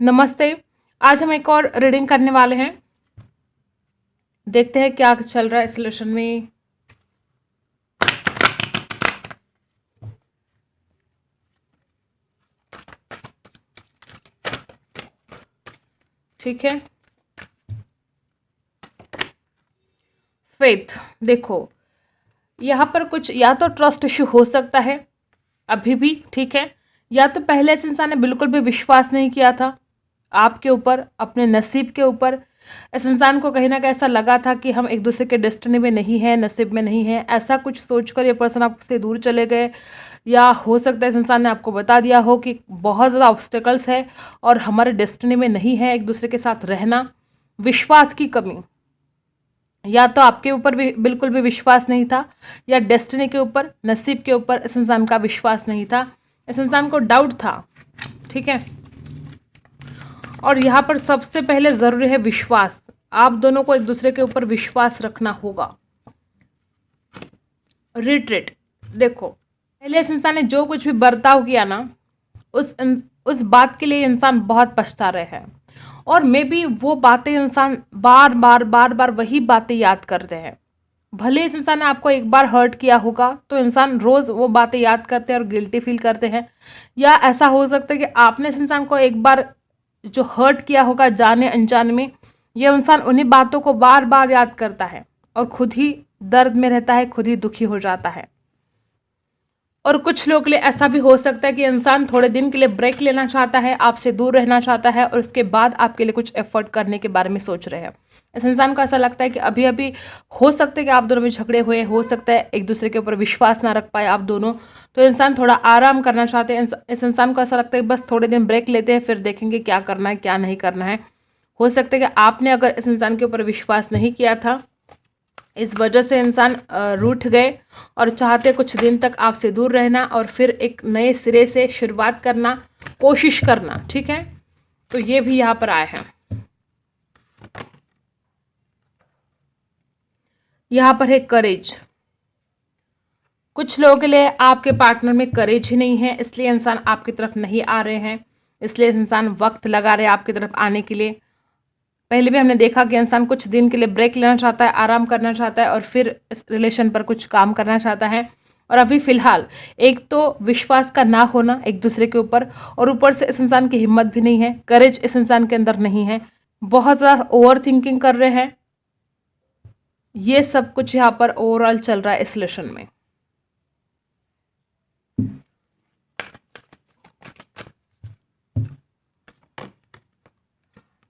नमस्ते। आज हम एक और रीडिंग करने वाले हैं। देखते हैं क्या चल रहा है इस लेसन में। ठीक है, फेथ। देखो, यहाँ पर कुछ या तो ट्रस्ट इश्यू हो सकता है अभी भी, ठीक है, या तो पहले इस इंसान ने बिल्कुल भी विश्वास नहीं किया था आपके ऊपर, अपने नसीब के ऊपर। इस इंसान को कहीं ना कहीं ऐसा लगा था कि हम एक दूसरे के डेस्टिनी में नहीं है, नसीब में नहीं है, ऐसा कुछ सोचकर ये पर्सन आपसे दूर चले गए। या हो सकता है इस इंसान ने आपको बता दिया हो कि बहुत ज़्यादा ऑब्स्टेकल्स है और हमारे डेस्टिनी में नहीं है एक दूसरे के साथ रहना। विश्वास की कमी, या तो आपके ऊपर भी बिल्कुल भी विश्वास नहीं था, या डेस्टिनी के ऊपर, नसीब के ऊपर इस इंसान का विश्वास नहीं था। इस इंसान को डाउट था, ठीक है। और यहाँ पर सबसे पहले ज़रूरी है विश्वास। आप दोनों को एक दूसरे के ऊपर विश्वास रखना होगा। रिट्रीट। देखो, पहले इस इंसान ने जो कुछ भी बर्ताव किया ना, उस बात के लिए इंसान बहुत पछता रहे हैं। और मे बी वो बातें इंसान बार बार वही बातें याद करते हैं। भले इस इंसान ने आपको एक बार हर्ट किया होगा तो इंसान रोज वो बातें याद करते हैं और गिल्टी फील करते हैं। या ऐसा हो सकता है कि आपने इस इंसान को एक बार जो हर्ट किया होगा जाने अनजाने में, ये इंसान उन्हीं बातों को बार बार याद करता है और खुद ही दर्द में रहता है, खुद ही दुखी हो जाता है। और कुछ लोग के लिए ऐसा भी हो सकता है कि इंसान थोड़े दिन के लिए ब्रेक लेना चाहता है, आपसे दूर रहना चाहता है और उसके बाद आपके लिए कुछ एफर्ट करने के बारे में सोच रहे हैं। इस इंसान को ऐसा लगता है कि अभी अभी हो सकता है कि आप दोनों में झगड़े हुए, हो सकता है एक दूसरे के ऊपर विश्वास ना रख पाए आप दोनों, तो इंसान थोड़ा आराम करना चाहते हैं। इस इंसान को ऐसा लगता है बस थोड़े दिन ब्रेक लेते हैं, फिर देखेंगे क्या करना है क्या नहीं करना है। हो सकता है कि आपने अगर इस इंसान के ऊपर विश्वास नहीं किया था, इस वजह से इंसान रूठ गए और चाहते कुछ दिन तक आपसे दूर रहना और फिर एक नए सिरे से शुरुआत करना, कोशिश करना, ठीक है। तो ये भी यहाँ पर आए हैं। यहाँ पर है करेज। कुछ लोगों के लिए आपके पार्टनर में करेज ही नहीं है, इसलिए इंसान आपकी तरफ नहीं आ रहे हैं, इसलिए इंसान वक्त लगा रहे हैं आपकी तरफ आने के लिए। पहले भी हमने देखा कि इंसान कुछ दिन के लिए ब्रेक लेना चाहता है, आराम करना चाहता है और फिर इस रिलेशन पर कुछ काम करना चाहता है। और अभी फिलहाल एक तो विश्वास का ना होना एक दूसरे के ऊपर, और ऊपर से इस इंसान की हिम्मत भी नहीं है, करेज इस इंसान के अंदर नहीं है, बहुत ज़्यादा ओवर थिंकिंग कर रहे हैं। ये सब कुछ यहाँ पर ओवरऑल चल रहा है इस रिलेशन में।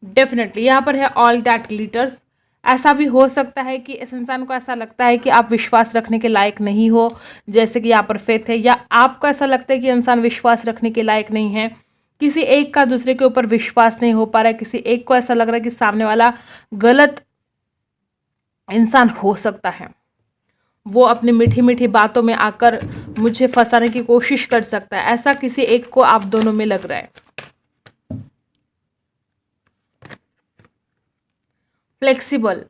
डेफिनेटली यहाँ पर है ऑल दैट ग्लिटर्स। ऐसा भी हो सकता है कि इस इंसान को ऐसा लगता है कि आप विश्वास रखने के लायक नहीं हो, जैसे कि यहाँ पर फेथ है, या आपको ऐसा लगता है कि इंसान विश्वास रखने के लायक नहीं है। किसी एक का दूसरे के ऊपर विश्वास नहीं हो पा रहा है, किसी एक को ऐसा लग रहा है कि सामने वाला गलत इंसान हो सकता है, वो अपनी मीठी मीठी बातों में आकर मुझे फंसाने की कोशिश कर सकता है। ऐसा किसी एक को आप दोनों में लग रहा है। फ्लेक्सिबल,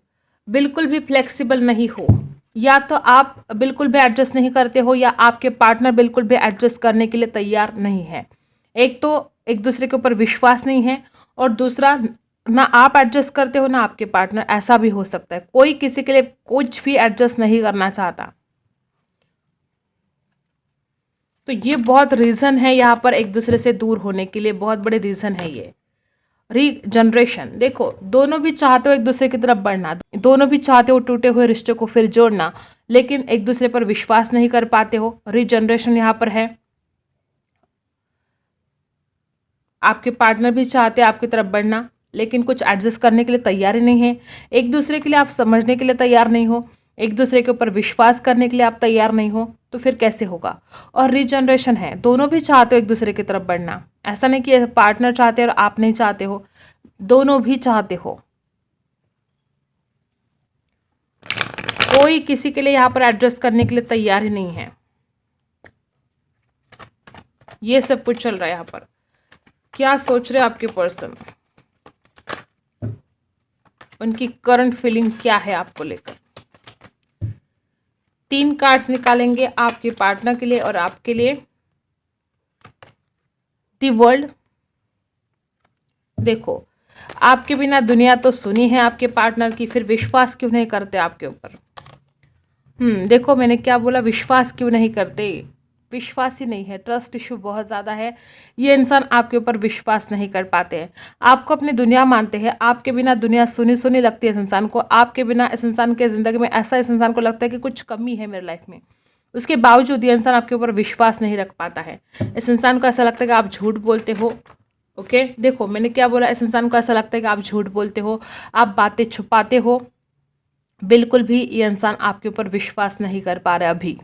बिल्कुल भी फ्लेक्सिबल नहीं हो। या तो आप बिल्कुल भी एडजस्ट नहीं करते हो, या आपके पार्टनर बिल्कुल भी एडजस्ट करने के लिए तैयार नहीं है। एक तो एक दूसरे के ऊपर विश्वास नहीं है, और दूसरा ना आप एडजस्ट करते हो ना आपके पार्टनर। ऐसा भी हो सकता है कोई किसी के लिए कुछ भी एडजस्ट नहीं करना चाहता। तो ये बहुत रीज़न है यहाँ पर एक दूसरे से दूर होने के लिए, बहुत बड़े रीज़न है ये। रीजनरेशन, देखो दोनों भी चाहते हो एक दूसरे की तरफ बढ़ना, दोनों भी चाहते हो टूटे हुए रिश्ते को फिर जोड़ना, लेकिन एक दूसरे पर विश्वास नहीं कर पाते हो। रीजनरेशन यहाँ पर है। आपके पार्टनर भी चाहते हैं आपकी तरफ बढ़ना, लेकिन कुछ एडजस्ट करने के लिए तैयार ही नहीं है। एक दूसरे के लिए आप समझने के लिए तैयार नहीं हो, एक दूसरे के ऊपर विश्वास करने के लिए आप तैयार नहीं हो, तो फिर कैसे होगा। और रीजनरेशन है, दोनों भी चाहते हो एक दूसरे की तरफ बढ़ना। ऐसा नहीं कि पार्टनर चाहते और आप नहीं चाहते हो, दोनों भी चाहते हो। कोई किसी के लिए यहाँ पर एडजस्ट करने के लिए तैयार ही नहीं है। ये सब कुछ चल रहा है यहाँ पर। क्या सोच रहे हैं आपके पर्सन, उनकी करंट फीलिंग क्या है आपको लेकर। 3 कार्ड्स निकालेंगे आपके पार्टनर के लिए और आपके लिए। द वर्ल्ड, देखो, आपके बिना दुनिया तो सुनी है आपके पार्टनर की, फिर विश्वास क्यों नहीं करते आपके ऊपर? देखो मैंने क्या बोला, विश्वास क्यों नहीं करते? विश्वास ही नहीं है, ट्रस्ट इशू बहुत ज़्यादा है। ये इंसान आपके ऊपर विश्वास नहीं कर पाते हैं, आपको अपनी दुनिया मानते हैं, आपके बिना दुनिया सुनी सुनी लगती है इस इंसान को, आपके बिना इस इंसान के ज़िंदगी में ऐसा इस इंसान को लगता है कि कुछ कमी है मेरी लाइफ में। उसके बावजूद ये इंसान आपके ऊपर विश्वास नहीं रख पाता है। इस इंसान को ऐसा लगता है कि आप झूठ बोलते हो। ओके, देखो मैंने क्या बोला, इस इंसान को ऐसा लगता है कि आप झूठ बोलते हो, आप बातें छुपाते हो। बिल्कुल भी ये इंसान आपके ऊपर विश्वास नहीं कर पा रहा अभी।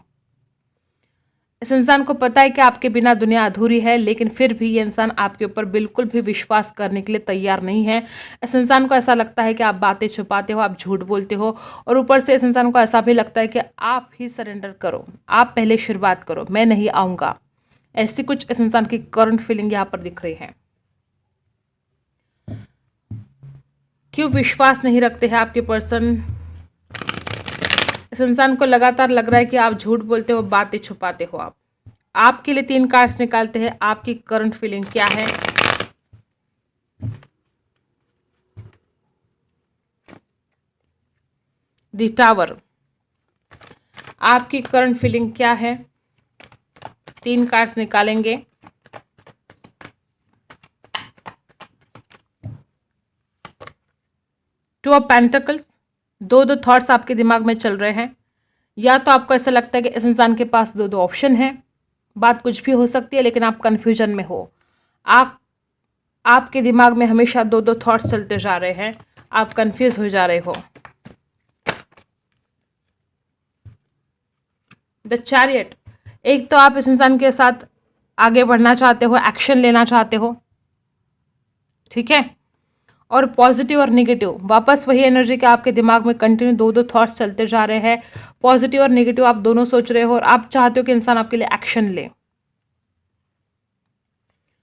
इस इंसान को पता है कि आपके बिना दुनिया अधूरी है, लेकिन फिर भी ये इंसान आपके ऊपर बिल्कुल भी विश्वास करने के लिए तैयार नहीं है। इस इंसान को ऐसा लगता है कि आप बातें छुपाते हो, आप झूठ बोलते हो, और ऊपर से इस इंसान को ऐसा भी लगता है कि आप ही सरेंडर करो, आप पहले शुरुआत करो, मैं नहीं आऊँगा। ऐसी कुछ इस इंसान की करंट फीलिंग यहाँ पर दिख रही है। क्यों विश्वास नहीं रखते हैं आपके पर्सन? इस इंसान को लगातार लग रहा है कि आप झूठ बोलते हो, बातें छुपाते हो। आप आपके लिए 3 कार्ड्स निकालते हैं, आपकी करंट फीलिंग क्या है? द टावर, आपकी करंट फीलिंग क्या है? 3 कार्ड्स निकालेंगे। टू ऑफ पेंटिकल्स, दो थॉट्स आपके दिमाग में चल रहे हैं। या तो आपको ऐसा लगता है कि इस इंसान के पास दो ऑप्शन है, बात कुछ भी हो सकती है, लेकिन आप कंफ्यूजन में हो। आपके दिमाग में हमेशा दो थॉट्स चलते जा रहे हैं, आप कंफ्यूज हो जा रहे हो। द चैरियट, एक तो आप इस इंसान के साथ आगे बढ़ना चाहते हो, एक्शन लेना चाहते हो, ठीक है, और पॉजिटिव और नेगेटिव, वापस वही एनर्जी के आपके दिमाग में कंटिन्यू दो थॉट्स चलते जा रहे हैं। पॉजिटिव और नेगेटिव आप दोनों सोच रहे हो, और आप चाहते हो कि इंसान आपके लिए एक्शन ले,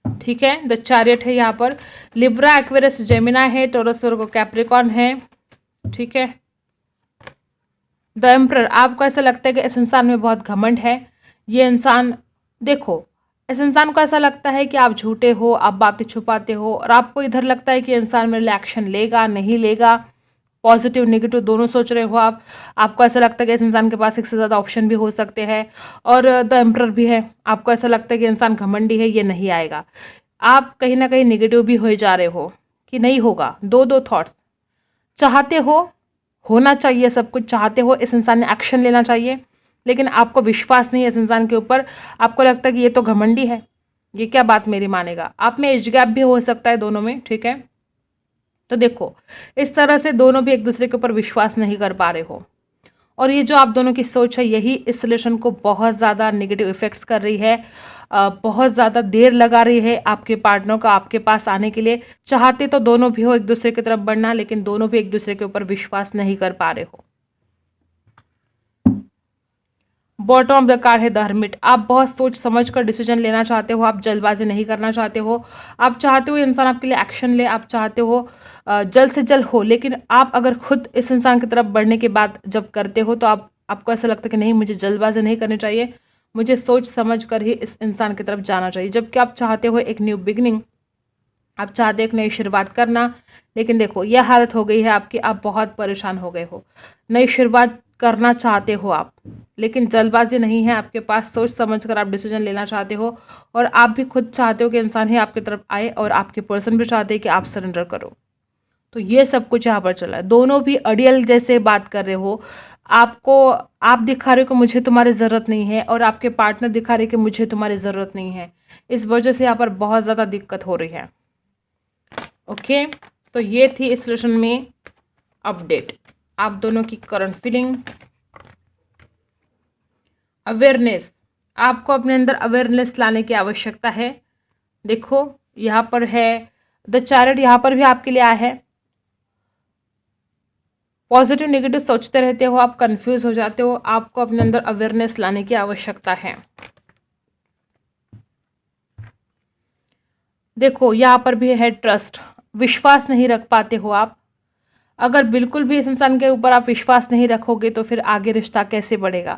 ठीक है। द चैरियट है यहाँ पर। लिब्रा, एक्वेरियस, जेमिनी है, टॉरस, वर्गो, कैप्रिकॉर्न है, ठीक है। द एम्परर, आपको ऐसा लगता है कि इस इंसान में बहुत घमंड है। ये इंसान, देखो इस इंसान को ऐसा लगता है कि आप झूठे हो, आप बातें छुपाते हो, और आपको इधर लगता है कि इंसान मेरे लिए एक्शन लेगा नहीं लेगा। पॉजिटिव नेगेटिव दोनों सोच रहे हो आप। आपको ऐसा लगता है कि इस इंसान के पास एक से ज़्यादा ऑप्शन भी हो सकते हैं, और द एम्परर भी है। आपको ऐसा लगता है कि इंसान घमंडी है, ये नहीं आएगा। आप कहीं ना कहीं नेगेटिव भी हो जा रहे हो कि नहीं होगा। दो थॉट्स, चाहते हो, होना चाहिए सब कुछ, चाहते हो इस इंसान ने एक्शन लेना चाहिए, लेकिन आपको विश्वास नहीं है इस इंसान के ऊपर। आपको लगता है कि ये तो घमंडी है, ये क्या बात मेरी मानेगा। आप में एज गैप भी हो सकता है दोनों में, ठीक है। तो देखो इस तरह से दोनों भी एक दूसरे के ऊपर विश्वास नहीं कर पा रहे हो, और ये जो आप दोनों की सोच है, यही इस रिलेशन को बहुत ज़्यादा नेगेटिव इफेक्ट्स कर रही है। बहुत ज़्यादा देर लगा रही है आपके पार्टनर को आपके पास आने के लिए। चाहते तो दोनों भी हो एक दूसरे की तरफ बढ़ना, लेकिन दोनों भी एक दूसरे के ऊपर विश्वास नहीं कर पा रहे हो। बॉटम ऑफ द कार्ड है द हर्मिट। आप बहुत सोच समझ कर डिसीजन लेना चाहते हो, आप जल्दबाजी नहीं करना चाहते हो। आप चाहते हो इंसान आपके लिए एक्शन ले, आप चाहते हो जल्द से जल्द हो, लेकिन आप अगर खुद इस इंसान की तरफ बढ़ने के बाद जब करते हो तो आपको ऐसा लगता है कि नहीं, मुझे जल्दबाजी नहीं करनी चाहिए, मुझे सोच समझ कर ही इस इंसान की तरफ जाना चाहिए। जबकि आप चाहते हो एक न्यू बिगनिंग, आप चाहते हो एक नई शुरुआत करना, लेकिन देखो यह हालत हो गई है आपकी, आप बहुत परेशान हो गए हो। नई शुरुआत करना चाहते हो आप, लेकिन जल्दबाजी नहीं है आपके पास, सोच समझ कर आप डिसीजन लेना चाहते हो, और आप भी खुद चाहते हो कि इंसान ही आपकी तरफ आए, और आपके पर्सन भी चाहते हैं कि आप सरेंडर करो। तो ये सब कुछ यहाँ पर चला है। दोनों भी अड़ियल जैसे बात कर रहे हो। आप दिखा रहे हो कि मुझे तुम्हारी ज़रूरत नहीं है, और आपके पार्टनर दिखा रहे कि मुझे तुम्हारी ज़रूरत नहीं है। इस वजह से यहाँ पर बहुत ज़्यादा दिक्कत हो रही है। ओके, तो ये थी इस रिलेशन में अपडेट, आप दोनों की करंट फीलिंग। अवेयरनेस, आपको अपने अंदर अवेयरनेस लाने की आवश्यकता है। देखो यहाँ पर है द चैरियट, यहाँ पर भी आपके लिए आया है। पॉजिटिव नेगेटिव सोचते रहते हो, आप कंफ्यूज हो जाते हो, आपको अपने अंदर अवेयरनेस लाने की आवश्यकता है। देखो यहाँ पर भी है ट्रस्ट, विश्वास नहीं रख पाते हो आप। अगर बिल्कुल भी इस इंसान के ऊपर आप विश्वास नहीं रखोगे तो फिर आगे रिश्ता कैसे बढ़ेगा।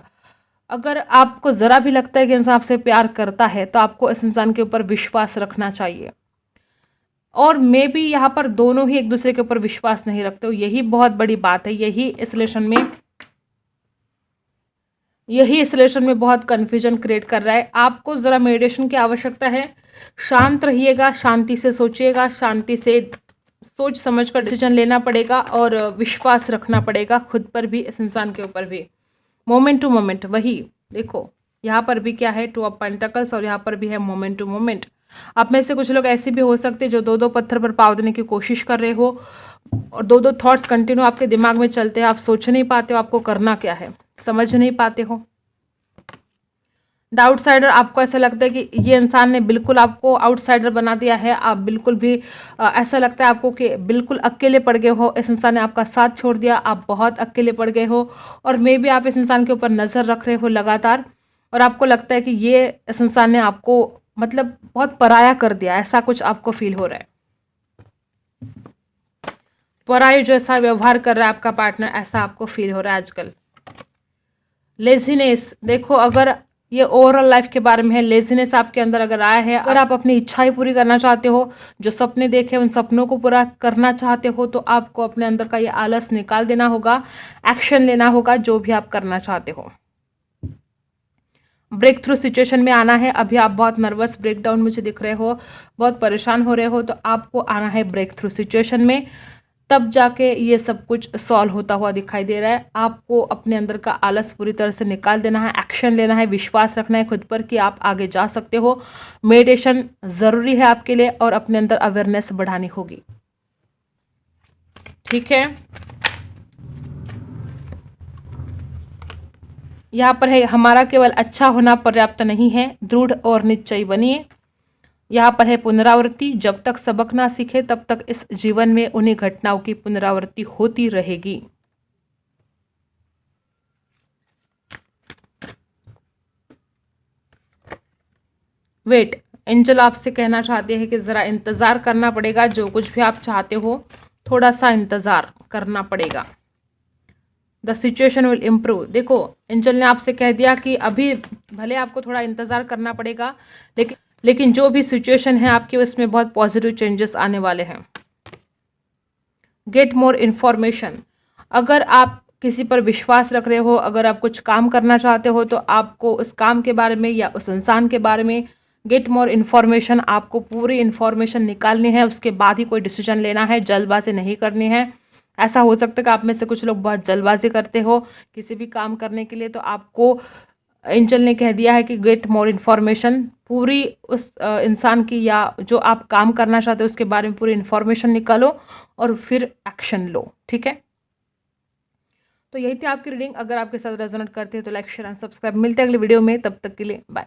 अगर आपको ज़रा भी लगता है कि इंसान आपसे प्यार करता है तो आपको इस इंसान के ऊपर विश्वास रखना चाहिए। और मे बी यहाँ पर दोनों ही एक दूसरे के ऊपर विश्वास नहीं रखते हो। यही बहुत बड़ी बात है, यही इस रिलेशन में बहुत कन्फ्यूजन क्रिएट कर रहा है। आपको ज़रा मेडिटेशन की आवश्यकता है। शांत रहिएगा, शांति से सोचिएगा, शांति से सोच समझ कर डिसीजन लेना पड़ेगा और विश्वास रखना पड़ेगा खुद पर भी, इस इंसान के ऊपर भी। मोमेंट टू मोमेंट, वही देखो यहाँ पर भी क्या है, 2 ऑफ पेंटिकल्स, और यहाँ पर भी है मोमेंट टू मोमेंट। आप में से कुछ लोग ऐसे भी हो सकते हैं जो 2-2 पत्थर पर पाँव देने की कोशिश कर रहे हो और 2-2 थॉट्स कंटिन्यू आपके दिमाग में चलते हैं। आप सोच नहीं पाते हो आपको करना क्या है, समझ नहीं पाते हो। द आउटसाइडर, आपको ऐसा लगता है कि ये इंसान ने बिल्कुल आपको आउटसाइडर बना दिया है। आप बिल्कुल भी ऐसा लगता है आपको कि बिल्कुल अकेले पड़ गए हो, इस इंसान ने आपका साथ छोड़ दिया, आप बहुत अकेले पड़ गए हो। और मे बी आप इस इंसान के ऊपर नज़र रख रहे हो लगातार, और आपको लगता है कि ये इस इंसान ने आपको मतलब बहुत पराया कर दिया, ऐसा कुछ आपको फील हो रहा है। पराया जैसा व्यवहार कर रहा है आपका पार्टनर, ऐसा आपको फील हो रहा है आजकल। लेजीनेस, देखो अगर ये ओवरऑल लाइफ के बारे में है, लेजीनेस आपके अंदर अगर आया है, अगर आप अपनी इच्छाएं पूरी करना चाहते हो, जो सपने देखे उन सपनों को पूरा करना चाहते हो, तो आपको अपने अंदर का ये आलस निकाल देना होगा, एक्शन लेना होगा जो भी आप करना चाहते हो। ब्रेक थ्रू सिचुएशन में आना है। अभी आप बहुत नर्वस, ब्रेकडाउन मुझे दिख रहे हो, बहुत परेशान हो रहे हो, तो आपको आना है ब्रेक थ्रू सिचुएशन में, तब जाके ये सब कुछ सॉल्व होता हुआ दिखाई दे रहा है। आपको अपने अंदर का आलस पूरी तरह से निकाल देना है, एक्शन लेना है, विश्वास रखना है खुद पर कि आप आगे जा सकते हो। मेडिटेशन ज़रूरी है आपके लिए और अपने अंदर अवेयरनेस बढ़ानी होगी, ठीक है। यहाँ पर है, हमारा केवल अच्छा होना पर्याप्त नहीं है, दृढ़ और निश्चयी बनिए। यहाँ पर है पुनरावृत्ति, जब तक सबक ना सीखे तब तक इस जीवन में उन्हीं घटनाओं की पुनरावृत्ति होती रहेगी। वेट, एंजल आपसे कहना चाहते हैं कि ज़रा इंतज़ार करना पड़ेगा, जो कुछ भी आप चाहते हो थोड़ा सा इंतज़ार करना पड़ेगा। द सिचुएशन विल इम्प्रूव, देखो एंजल ने आपसे कह दिया कि अभी भले आपको थोड़ा इंतज़ार करना पड़ेगा, लेकिन जो भी सिचुएशन है आपकी उसमें बहुत पॉजिटिव चेंजेस आने वाले हैं। गेट मोर इन्फॉर्मेशन, अगर आप किसी पर विश्वास रख रहे हो, अगर आप कुछ काम करना चाहते हो, तो आपको उस काम के बारे में या उस इंसान के बारे में गेट मोर इन्फॉर्मेशन, आपको पूरी इन्फॉर्मेशन निकालनी है, उसके बाद ही कोई डिसीजन लेना है, जल्दबाजी नहीं करनी है। ऐसा हो सकता है कि आप में से कुछ लोग बहुत जल्दबाजी करते हो किसी भी काम करने के लिए, तो आपको एंजल ने कह दिया है कि गेट मोर इन्फॉर्मेशन, पूरी उस इंसान की या जो आप काम करना चाहते हो उसके बारे में पूरी इन्फॉर्मेशन निकालो और फिर एक्शन लो, ठीक है। तो यही थी आपकी रीडिंग। अगर आपके साथ रेजोनेट करते हैं तो लाइक शेयर एंड सब्सक्राइब। मिलते हैं अगले वीडियो में, तब तक के लिए बाय।